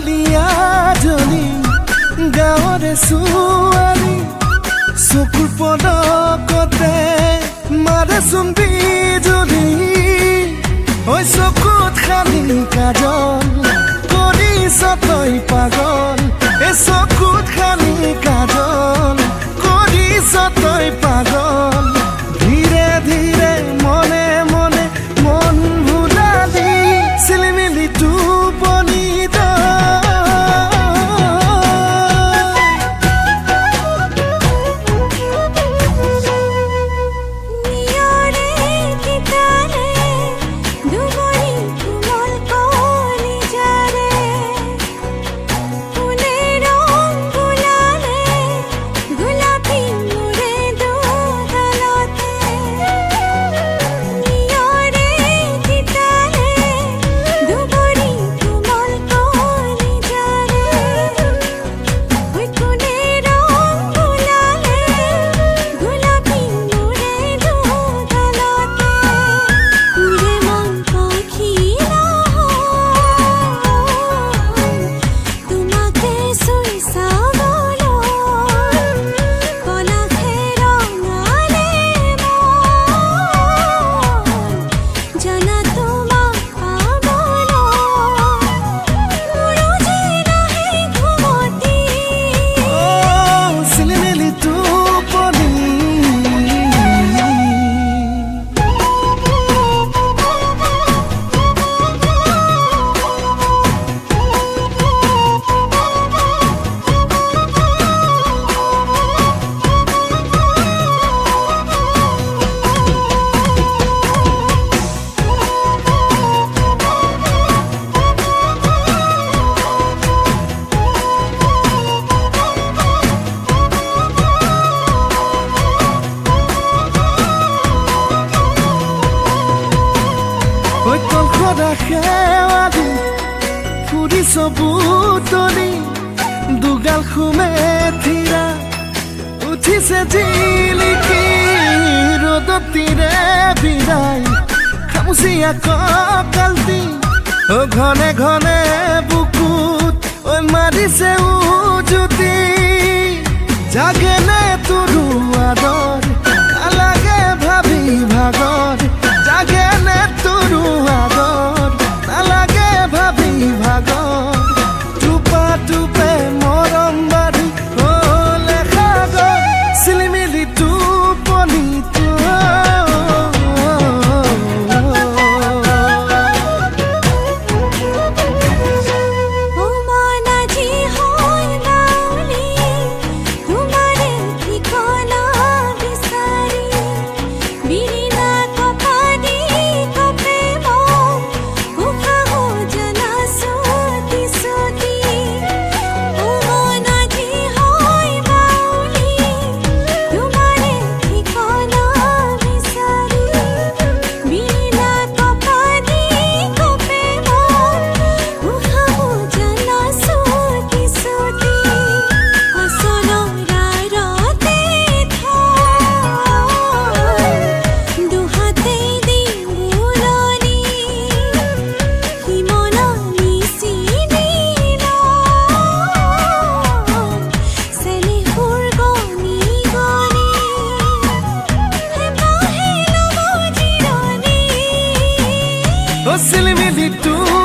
কলিয়া জনী গাঁৱৰে ছোৱালী চকুৰ পদকতে মাৰেচোন বিজুলী ঐ চকুত খালি কাজল কৰিছ তই পাগল এ চকুত খালি কাজল কৰিছ তই পাগল ধীৰে ধীৰে মনে মনে মন ভুলালি চিলিমিলি টোপনি খেৱালি ফুৰিছ বুটলি দুগাল খুমে থিৰা উঠিছে জিলিকি ৰ'দত তিৰে বিৰাই খামুচিয়া কঁকালটি ঘনে ঘনে বুকুত ঐ মাৰিছে উজুতি জাগেনে তোৰো আদৰ নালাগে ভাবি ভাগৰ জাগেনে তোৰো আদৰ নালাগে ভাবি ভাগৰ টুপা টুপে মৰম বাঢ়ি হ'লে সাগৰ চিলিমিলি টোপনি চিলিমিলি